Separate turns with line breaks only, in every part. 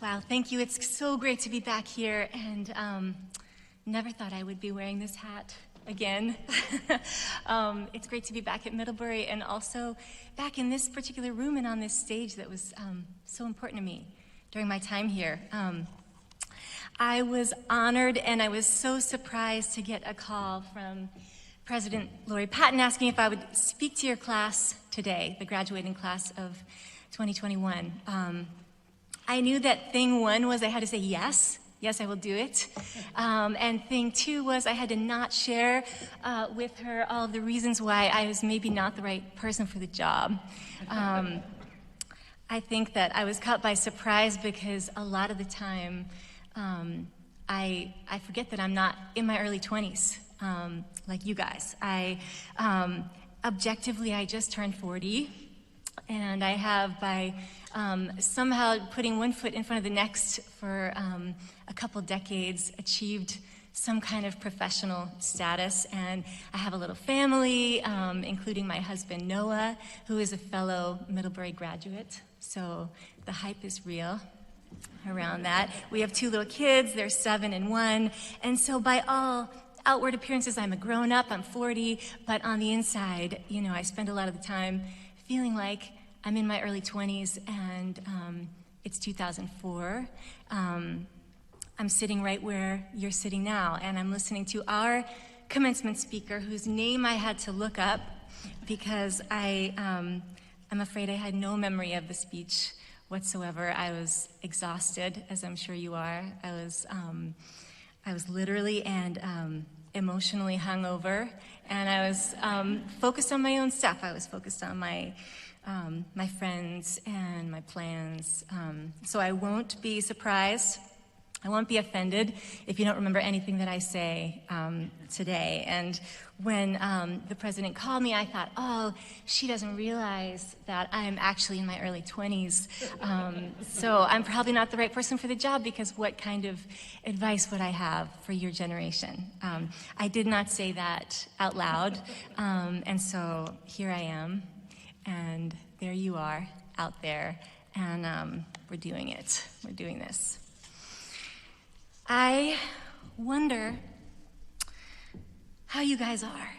Wow, thank you. It's so great to be back here, and never thought I would be wearing this hat again. It's great to be back at Middlebury and also back in this particular room and on this stage that was so important to me during my time here. I was honored and I was so surprised to get a call from President Lori Patton asking if I would speak to your class today, the graduating class of 2021. I knew that thing one was I had to say yes, I will do it. And thing two was I had to not share with her all of the reasons why I was maybe not the right person for the job. I think that I was caught by surprise because a lot of the time I forget that I'm not in my early 20s like you guys. Objectively, I just turned 40. And I have, by somehow putting one foot in front of the next for a couple decades, achieved some kind of professional status. And I have a little family, including my husband, Noah, who is a fellow Middlebury graduate. So the hype is real around that. We have 2 little kids, they're 7 and 1. And so by all outward appearances, I'm a grown-up, I'm 40, but on the inside, you know, I spend a lot of the time feeling like I'm in my early 20s, and it's 2004. I'm sitting right where you're sitting now, and I'm listening to our commencement speaker, whose name I had to look up because I'm afraid I had no memory of the speech whatsoever. I was exhausted, as I'm sure you are. I was literally and emotionally hungover, and I was focused on my own stuff. I was focused on my friends and my plans. So I won't be surprised. I won't be offended if you don't remember anything that I say today. And when the president called me, I thought, oh, she doesn't realize that I'm actually in my early 20s. So I'm probably not the right person for the job, because what kind of advice would I have for your generation? I did not say that out loud. And so here I am. And there you are out there, and we're doing it. We're doing this. I wonder how you guys are.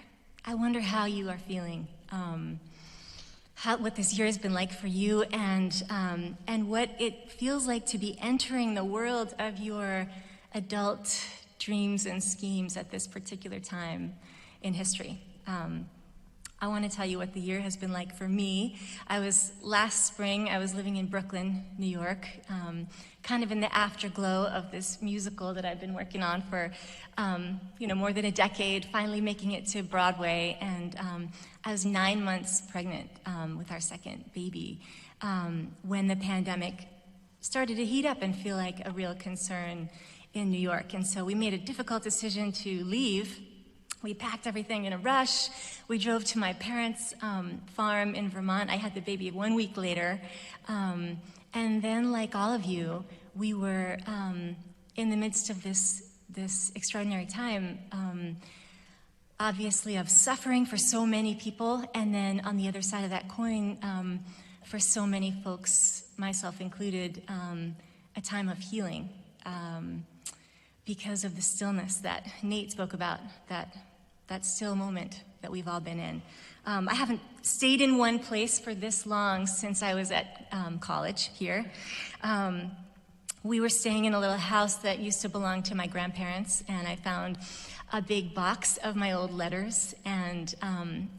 I wonder how you are feeling, what this year has been like for you, and what it feels like to be entering the world of your adult dreams and schemes at this particular time in history. I want to tell you what the year has been like for me. Last spring, I was living in Brooklyn, New York, kind of in the afterglow of this musical that I've been working on for, more than a decade, finally making it to Broadway. And I was 9 months pregnant with our second baby when the pandemic started to heat up and feel like a real concern in New York. And so we made a difficult decision to leave. We packed everything in a rush. We drove to my parents' farm in Vermont. I had the baby 1 week later. And then, like all of you, we were in the midst of this extraordinary time, obviously of suffering for so many people, and then on the other side of that coin, for so many folks, myself included, a time of healing. Because of the stillness that Nate spoke about, that still moment that we've all been in. I haven't stayed in one place for this long since I was at college here. We were staying in a little house that used to belong to my grandparents, and I found a big box of my old letters and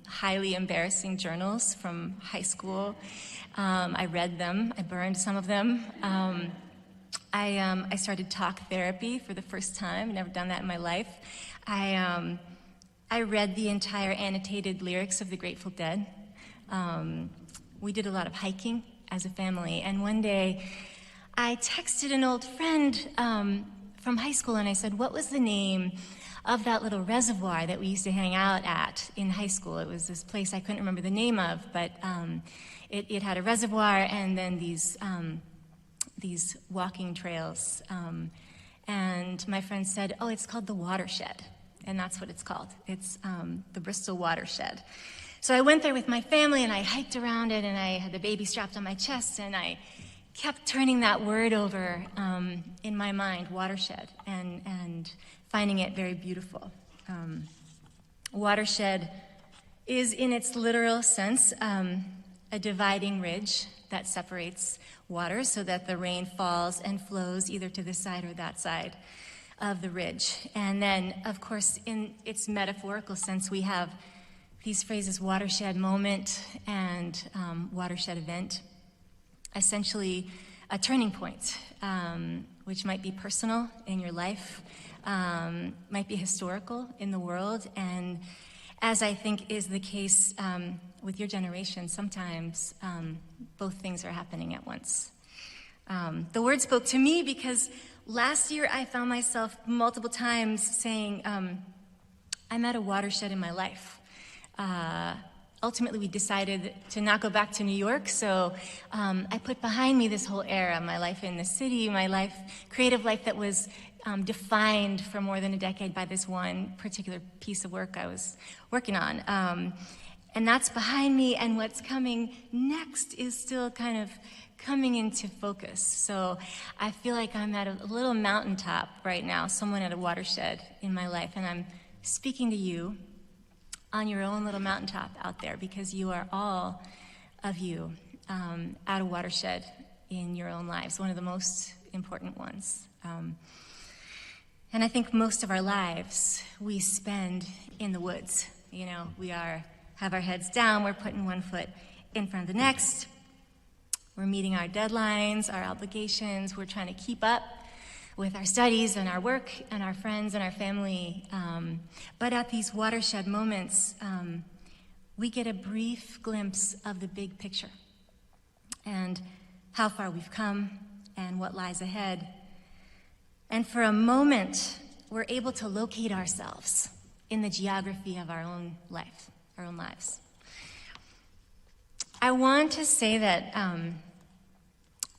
highly embarrassing journals from high school. I read them, I burned some of them. I started talk therapy for the first time. I've never done that in my life. I read the entire annotated lyrics of the Grateful Dead. We did a lot of hiking as a family, and one day I texted an old friend from high school, and I said, what was the name of that little reservoir that we used to hang out at in high school? It was this place I couldn't remember the name of, but it had a reservoir and then these walking trails. And my friend said, oh, it's called the Watershed. And that's what it's called. It's the Bristol Watershed. So I went there with my family, and I hiked around it, and I had the baby strapped on my chest, and I kept turning that word over in my mind, watershed, and finding it very beautiful. Watershed is, in its literal sense, a dividing ridge that separates water so that the rain falls and flows either to this side or that side of the ridge. And then, of course, in its metaphorical sense, we have these phrases, watershed moment and watershed event, essentially a turning point, which might be personal in your life, might be historical in the world, and as I think is the case with your generation, sometimes both things are happening at once. The word spoke to me because last year I found myself multiple times saying, I'm at a watershed in my life. Ultimately, we decided to not go back to New York, so I put behind me this whole era, my life in the city, my life, creative life that was defined for more than a decade by this one particular piece of work I was working on. And that's behind me, and what's coming next is still kind of coming into focus. So I feel like I'm at a little mountaintop right now, someone at a watershed in my life, and I'm speaking to you on your own little mountaintop out there, because you are all of you at a watershed in your own lives, one of the most important ones. And I think most of our lives we spend in the woods. You know, we have our heads down, we're putting one foot in front of the next, we're meeting our deadlines, our obligations, we're trying to keep up with our studies and our work and our friends and our family. But at these watershed moments, we get a brief glimpse of the big picture and how far we've come and what lies ahead. And for a moment, we're able to locate ourselves in the geography of our own life, our own lives. I want to say that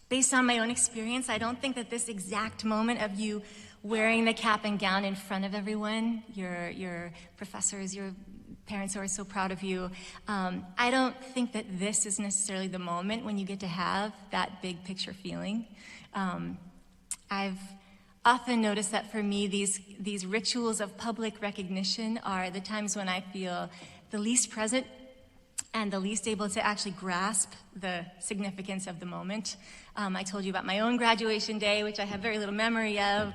based on my own experience, I don't think that this exact moment of you wearing the cap and gown in front of everyone, your professors, your parents who are so proud of you, I don't think that this is necessarily the moment when you get to have that big picture feeling. I've often noticed that for me, these rituals of public recognition are the times when I feel the least present and the least able to actually grasp the significance of the moment. I told you about my own graduation day, which I have very little memory of.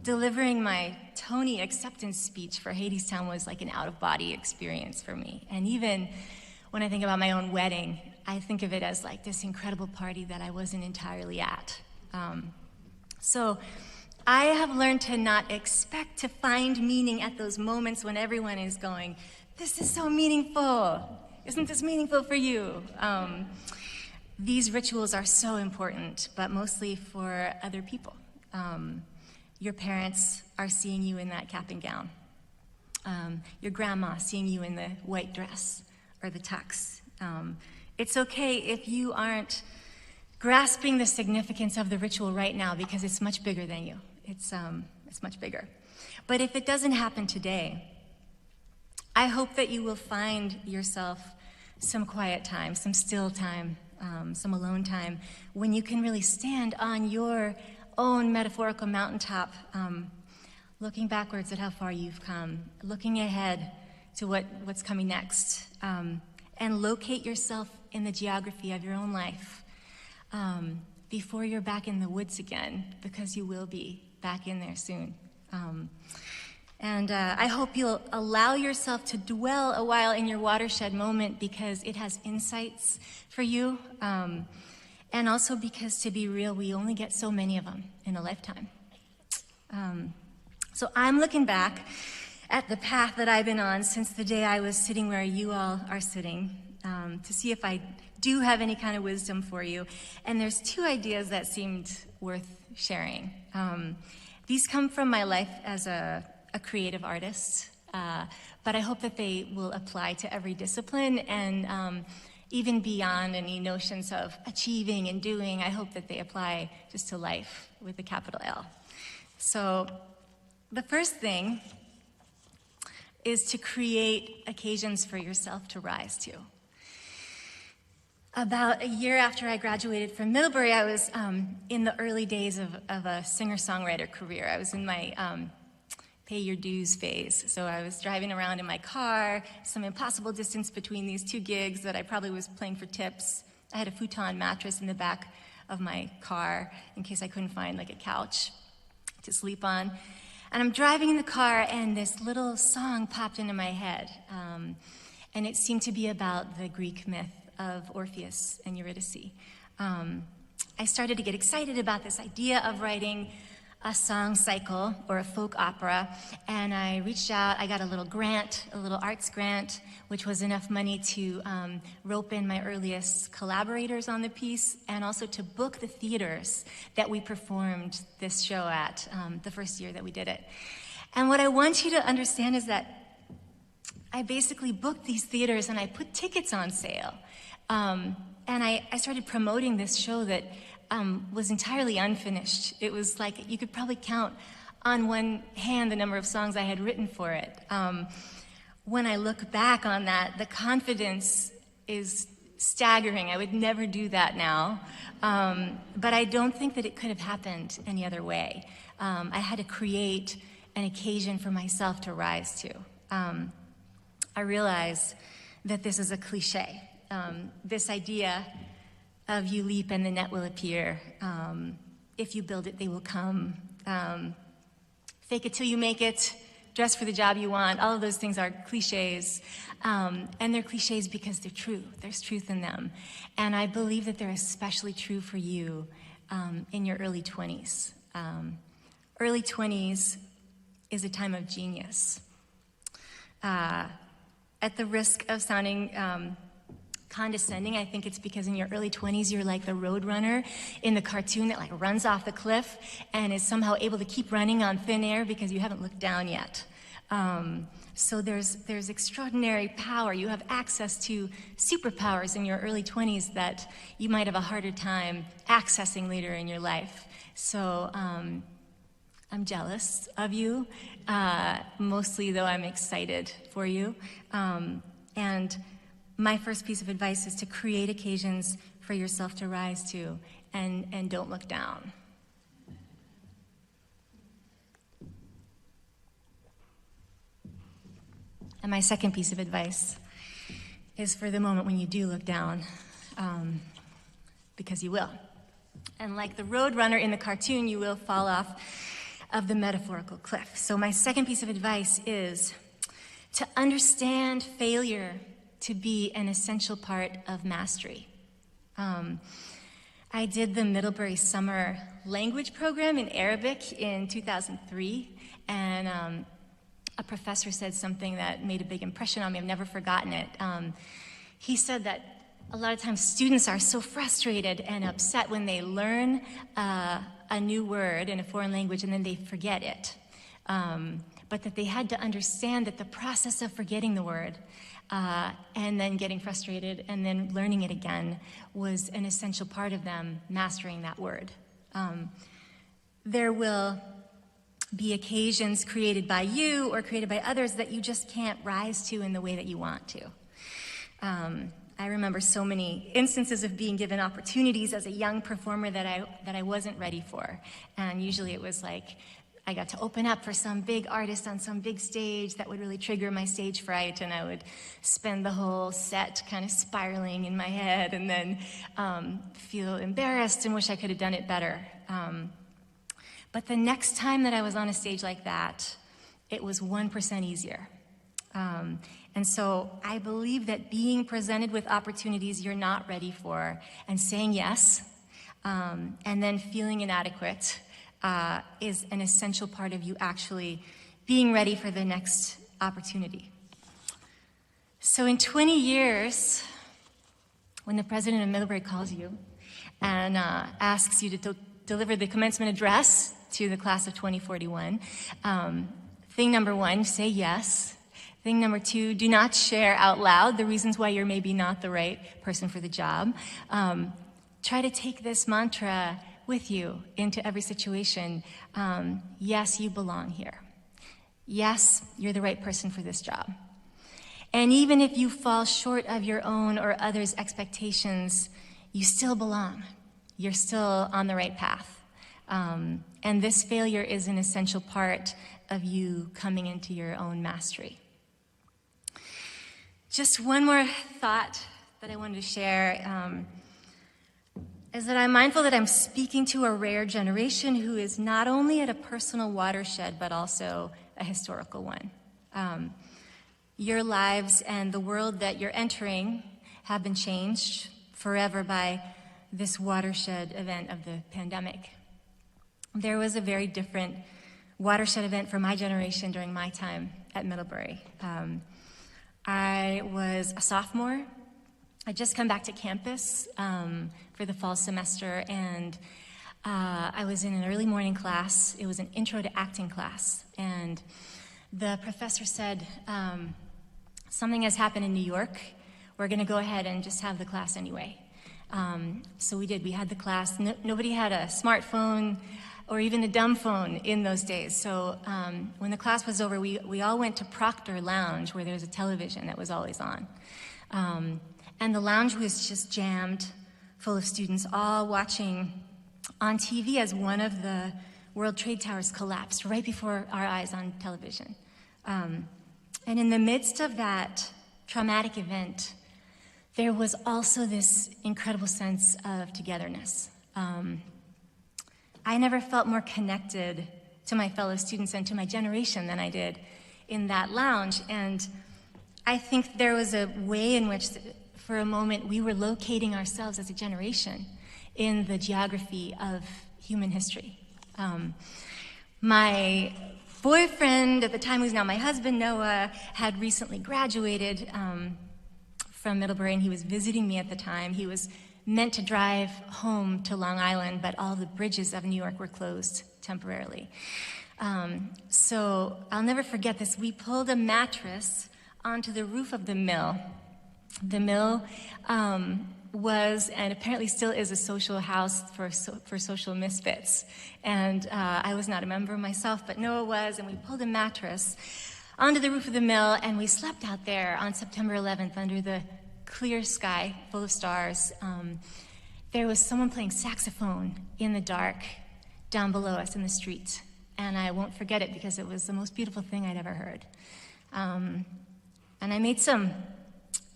Delivering my Tony acceptance speech for Hadestown was like an out-of-body experience for me. And even when I think about my own wedding, I think of it as like this incredible party that I wasn't entirely at. So I have learned to not expect to find meaning at those moments when everyone is going, this is so meaningful. Isn't this meaningful for you? These rituals are so important, but mostly for other people. Your parents are seeing you in that cap and gown. Your grandma seeing you in the white dress or the tux. It's okay if you aren't grasping the significance of the ritual right now, because it's much bigger than you. It's much bigger. But if it doesn't happen today, I hope that you will find yourself some quiet time, some still time, some alone time, when you can really stand on your own metaphorical mountaintop, looking backwards at how far you've come, looking ahead to what's coming next, and locate yourself in the geography of your own life before you're back in the woods again, because you will be back in there soon. And I hope you'll allow yourself to dwell a while in your watershed moment, because it has insights for you, and also because, to be real, we only get so many of them in a lifetime. So I'm looking back at the path that I've been on since the day I was sitting where you all are sitting, to see if I do have any kind of wisdom for you. And there's two ideas that seemed worth sharing. These come from my life as a creative artist, but I hope that they will apply to every discipline, and even beyond any notions of achieving and doing. I hope that they apply just to life with a capital L. So the first thing is to create occasions for yourself to rise to. About a year after I graduated from Middlebury, I was in the early days of a singer-songwriter career. I was in my pay your dues phase. So I was driving around in my car, some impossible distance between these two gigs that I probably was playing for tips. I had a futon mattress in the back of my car in case I couldn't find like a couch to sleep on. And I'm driving in the car and this little song popped into my head. And it seemed to be about the Greek myth of Orpheus and Eurydice. I started to get excited about this idea of writing a song cycle or a folk opera, and I reached out. I got a little grant, a little arts grant, which was enough money to rope in my earliest collaborators on the piece and also to book the theaters that we performed this show at the first year that we did it. And what I want you to understand is that I basically booked these theaters and I put tickets on sale. And I started promoting this show that was entirely unfinished. It was like you could probably count on one hand the number of songs I had written for it. When I look back on that, the confidence is staggering. I would never do that now. But I don't think that it could have happened any other way. I had to create an occasion for myself to rise to. I realize that this is a cliche. This idea of you leap and the net will appear. If you build it, they will come. Fake it till you make it. Dress for the job you want. All of those things are cliches. And they're cliches because they're true. There's truth in them. And I believe that they're especially true for you in your early 20s. Early 20s is a time of genius. At the risk of sounding condescending, I think it's because in your early 20s you're like the roadrunner in the cartoon that like runs off the cliff and is somehow able to keep running on thin air because you haven't looked down yet. So there's extraordinary power. You have access to superpowers in your early 20s that you might have a harder time accessing later in your life. So I'm jealous of you, mostly though I'm excited for you. And my first piece of advice is to create occasions for yourself to rise to and don't look down. And my second piece of advice is for the moment when you do look down, because you will. And like the roadrunner in the cartoon, you will fall off of the metaphorical cliff. So my second piece of advice is to understand failure to be an essential part of mastery. I did the Middlebury Summer Language Program in Arabic in 2003, and a professor said something that made a big impression on me. I've never forgotten it. He said that a lot of times students are so frustrated and upset when they learn a new word in a foreign language and then they forget it. But that they had to understand that the process of forgetting the word and then getting frustrated and then learning it again was an essential part of them mastering that word. There will be occasions created by you or created by others that you just can't rise to in the way that you want to. I remember so many instances of being given opportunities as a young performer that I wasn't ready for. And usually it was like I got to open up for some big artist on some big stage that would really trigger my stage fright, and I would spend the whole set kind of spiraling in my head and then feel embarrassed and wish I could have done it better. But the next time that I was on a stage like that, it was 1% easier. And so I believe that being presented with opportunities you're not ready for and saying yes, and then feeling inadequate is an essential part of you actually being ready for the next opportunity. So in 20 years, when the president of Middlebury calls you and asks you to deliver the commencement address to the class of 2041, thing number one, say yes. Thing number two, do not share out loud the reasons why you're maybe not the right person for the job. Try to take this mantra with you into every situation. Yes, you belong here. Yes, you're the right person for this job. And even if you fall short of your own or others' expectations, you still belong. You're still on the right path. And this failure is an essential part of you coming into your own mastery. Just one more thought that I wanted to share is that I'm mindful that I'm speaking to a rare generation who is not only at a personal watershed, but also a historical one. Your lives and the world that you're entering have been changed forever by this watershed event of the pandemic. There was a very different watershed event for my generation during my time at Middlebury. I was a sophomore. I'd just come back to campus for the fall semester, and I was in an early morning class. It was an intro to acting class, and the professor said, something has happened in New York. We're going to go ahead and just have the class anyway. So we did. We had the class. Nobody had a smartphone or even a dumb phone in those days. So when the class was over, we all went to Proctor Lounge, where there was a television that was always on. And the lounge was just jammed full of students, all watching on TV as one of the World Trade Towers collapsed right before our eyes on television. And in the midst of that traumatic event, there was also this incredible sense of togetherness. I never felt more connected to my fellow students and to my generation than I did in that lounge. And I think there was a way in which, for a moment, we were locating ourselves as a generation in the geography of human history. My boyfriend at the time, who's now my husband, Noah, had recently graduated from Middlebury, and he was visiting me at the time. He was meant to drive home to Long Island, but all the bridges of New York were closed temporarily. So I'll never forget this. We pulled a mattress onto the roof of the mill. The mill was, and apparently still is, a social house for social misfits. And I was not a member myself, but Noah was, and we pulled a mattress onto the roof of the mill, and we slept out there on September 11th under the clear sky full of stars. There was someone playing saxophone in the dark down below us in the street, and I won't forget it because it was the most beautiful thing I'd ever heard. And I made some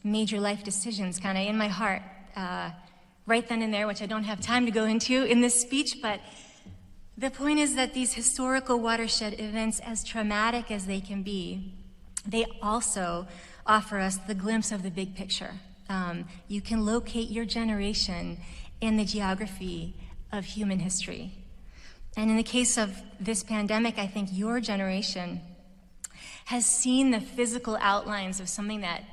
major life decisions kind of in my heart right then and there, which I don't have time to go into in this speech, but the point is that these historical watershed events, as traumatic as they can be, they also offer us the glimpse of the big picture. You can locate your generation in the geography of human history. And in the case of this pandemic, I think your generation has seen the physical outlines of something that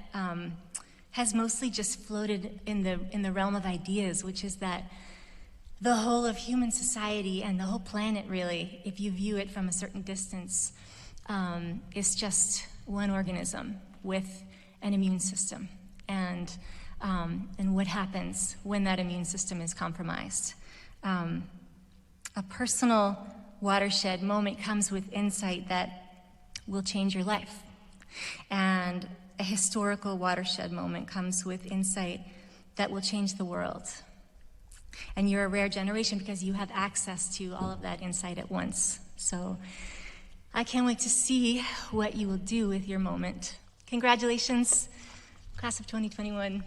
has mostly just floated in the realm of ideas, which is that the whole of human society and the whole planet, really, if you view it from a certain distance, is just one organism with an immune system, and what happens when that immune system is compromised. A personal watershed moment comes with insight that will change your life, and a historical watershed moment comes with insight that will change the world. And you're a rare generation because you have access to all of that insight at once. So I can't wait to see what you will do with your moment. Congratulations, class of 2021.